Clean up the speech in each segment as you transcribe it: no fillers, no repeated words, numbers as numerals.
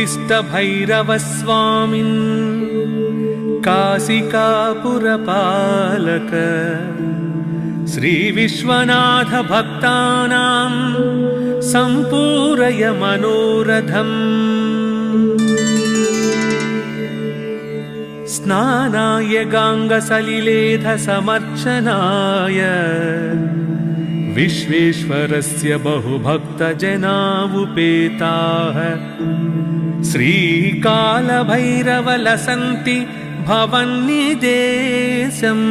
उत्तिष्ठ भैरवस्वामिन् काशिकापुरपालक श्रीविश्वनाथ भक्तानां सम्पूरय मनोरथम्। स्नानाय गाङ्गसलिलेधसमर्चनाय विश्वेश्वरस्य बहुभक्तजना उपेताः श्रीकालभैरवलसन्ति भवन्निदेशम्।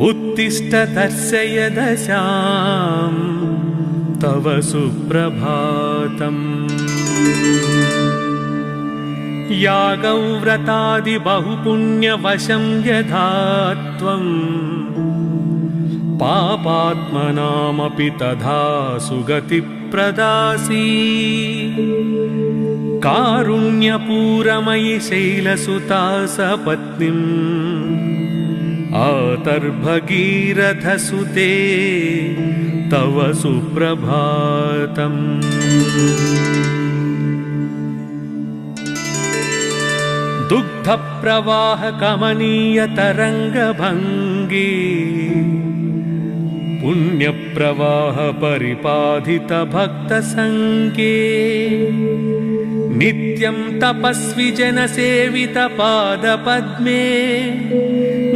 उत्तिष्ठ दर्शय दशां तव सुप्रभातम्। यागव्रतादि बहुपुण्यवशं यथा त्वं पापात्मनामपि तथा सुगतिप्रदासी। कारुण्यपूरमयि शैलसुता सपत्नीम् आतर्भगीरथसुते तव सुप्रभातम्। दुग्धप्रवाह कमनीय तरंगभंगी पुण्यप्रवाह परिपाधित भक्तसंगे। नित्यं तपस्वी जनसेवित पादपद्मे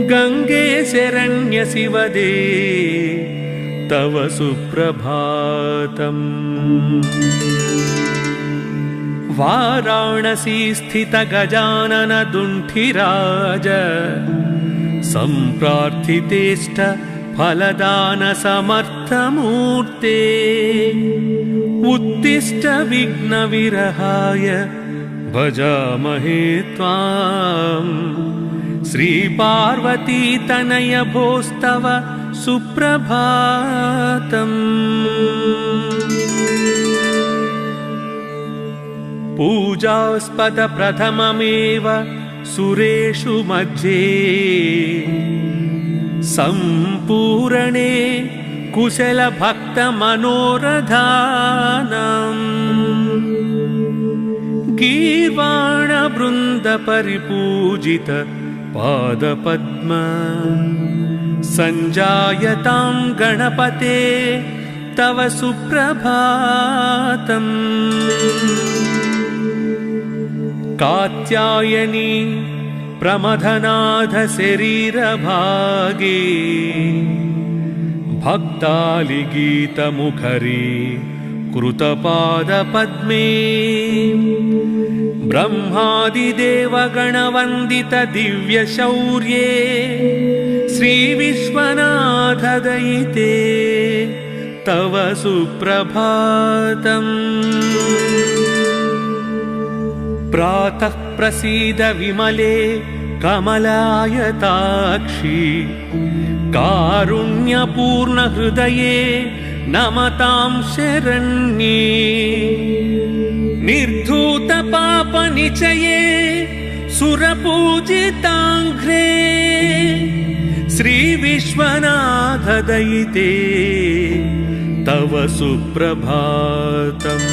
गंगे शरण्य शिवदे तव सुप्रभातम्। वाराणसी स्थित गजानन दुण्ठिराज सम्प्रार्थितेष्ट फलदान समर्थमूर्ते। उत्तिष्ठ विघ्न विरहाय भजामहे त्वाम्। श्री पार्वती तनय भोस्तव सुप्रभातम्। पूजास्पद प्रथममेव सुरेषु मध्ये सम्पूर्णे कुशल भक्त मनोरथानाम्। गीर्वाण वृंद परिपूजित पादपद्म संजायतां गणपते तव सुप्रभातम्। कात्यायनी प्रमथनाथ शरीर भागे भक्तालिगीत मुखरी कृतपाद पद्मे। ब्रह्मादिदेव गणवंदित दिव्य शौर्ये श्री विश्वनाथ दयिते तव सुप्रभातम्। प्रातः प्रसीद विमले कमलायताक्षी कारुण्यपूर्ण हृदये नमतां शरण्ये। निर्धूत पाप निचये सुरपूजिताङ्घ्रे श्री विश्वनाथ दयिते तव सुप्रभातम्।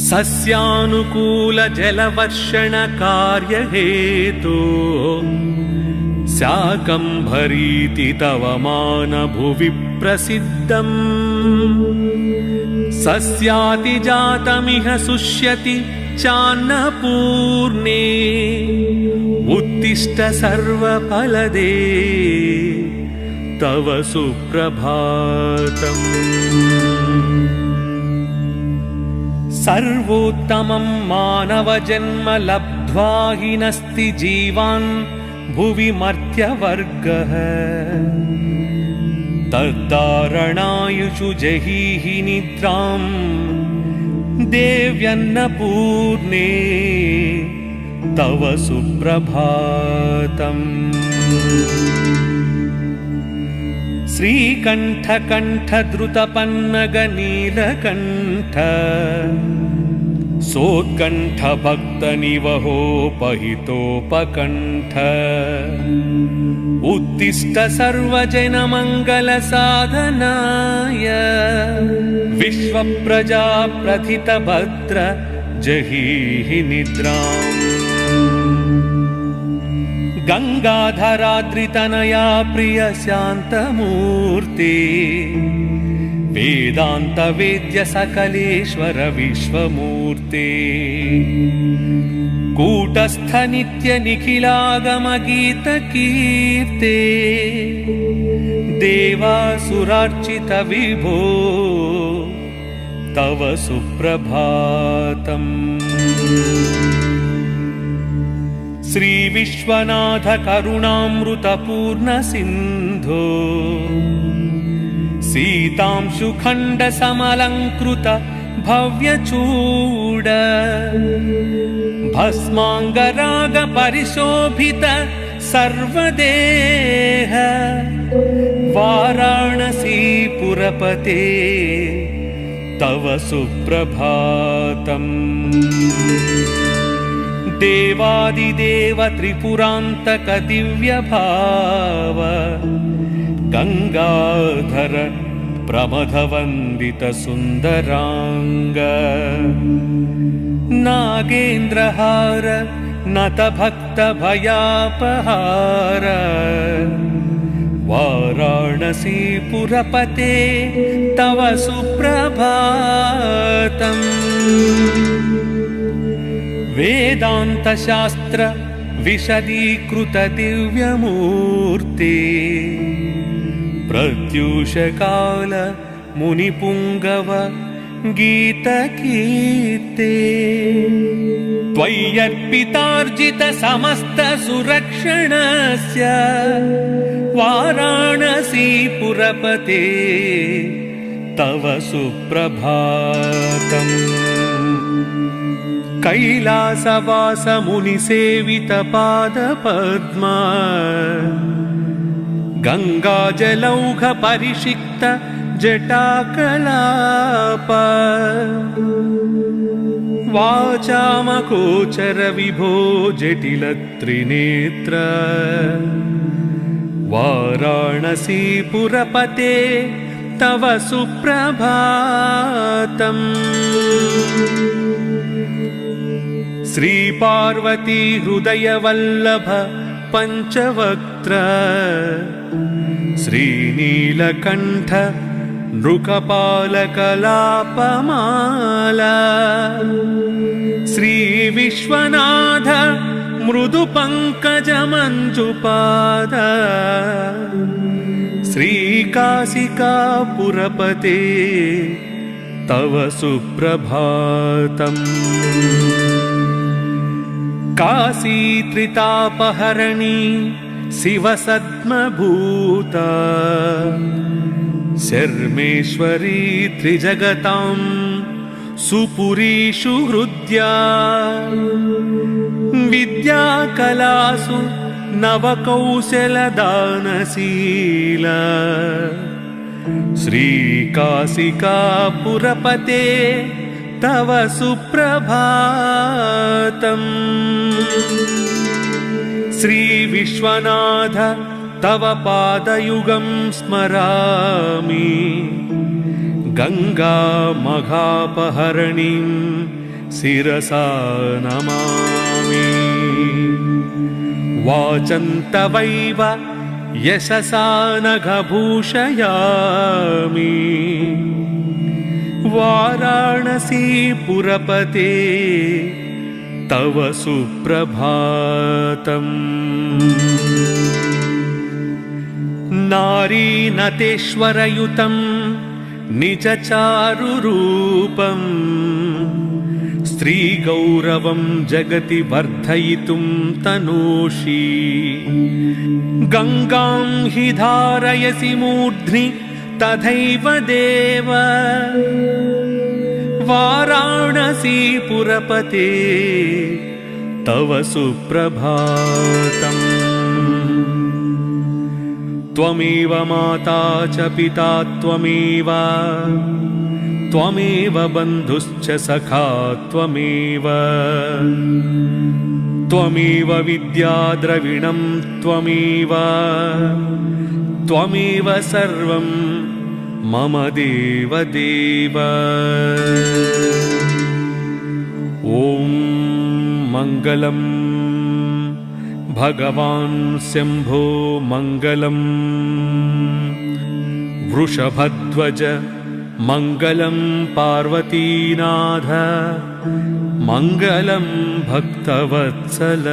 सस्यानुकूल जलवर्षण कार्य हेतु शाकम्भरीति तव मान भुवि प्रसिद्धम्। सस्यातिजातमिह शुष्यति चान्नपूर्णे उत्तिष्ठ सर्वफलदे तव सुप्रभातम्। सर्वोत्तमं मानव जन्म लब्ध्वा हि नस्ति जीवान् भुवि मर्त्यवर्गः। तद्धारणायुषु जहीहि निद्रां देव्यन्नपूर्णे तव सुप्रभातम्। श्रीकण्ठ कण्ठ द्रुतपन्नग नीलकण्ठ सोत्कण्ठभक्तनिवहोपहितोपकण्ठ उत्तिष्ठ सर्वजनमङ्गलसाधनाय विश्वप्रजाप्रथितभद्र जहीहि निद्राम् गङ्गाधराद्रितनया प्रियशान्तमूर्ति वेदान्तवेद्य सकलेश्वर विश्वमूर्ते कूटस्थ नित्य निखिलागमगीतकीर्ते देवासुरार्चित विभो तव सुप्रभातम्। श्री विश्वनाथ करुणामृतपूर्ण सिन्धो सीतांशुखण्ड समलङ्कृत भव्यचूड भस्माङ्गराग परिशोभित सर्वदेह वाराणसीपुरपते तव सुप्रभातम्। देवादिदेव त्रिपुरान्तक दिव्यभाव गंगाधर प्रमथवन्दित सुन्दरांग नागेन्द्रहार नतभक्त भयापहार वाराणसीपुरपते तव सुप्रभातम्। वेदान्तशास्त्र विशदीकृत दिव्यमूर्ते प्रत्यूषकाल मुनिपुङ्गव गीतकीर्ते त्वय्यर्पितार्जित समस्त सुरक्षणस्य वाराणसीपुरपते तव सुप्रभातम्। कैलासवास मुनिसेवित पादपद्मा गंगाजलौघ परिषिक्त जटाकलाप वाचामगोचर विभो जटिल त्रिनेत्र वाराणसीपुरपते तव सुप्रभातम्। श्री पार्वती हृदय वल्लभ पंचवक्त्र श्रीनीलकण्ठ नृकपालकलापमाला श्री विश्वनाथ मृदु पंकज मंजुपाद श्रीकाशिकापुरपते तव सुप्रभातम्। काशी त्रितापहरणी शिवसद्मभूता शर्मेश्वरी त्रिजगतां सुपुरीषु हृद्या विद्याकलासु नवकौशलदानशीला श्रीकाशिकापुरपते तव सुप्रभातम्। श्री विश्वनाथ तव पादयुगं स्मरामि गंगा मघापहरणीं शिरसा नमामि। वाचन्तवैव यशसा नघभूषयामि वाराणसीपुरपते तव सुप्रभातम्। नारीनतेश्वरयुतं निजचारुरूपं स्त्रीगौरवं जगति वर्धयितुं तनोषि गंगां हि धारयसि मूर्ध्नि तथैव देव वाराणसीपुरपते तव सुप्रभातम्। त्वमेव माता च पिता त्वमेव त्वमेव बन्धुश्च सखा त्वमेव त्वमेव विद्या द्रविणं त्वमेव त्वमेव सर्वं मम देवदेव। ॐ मङ्गलं भगवान् शम्भो मङ्गलं वृषभध्वज मङ्गलं पार्वतीनाथ मङ्गलं भक्तवत्सल।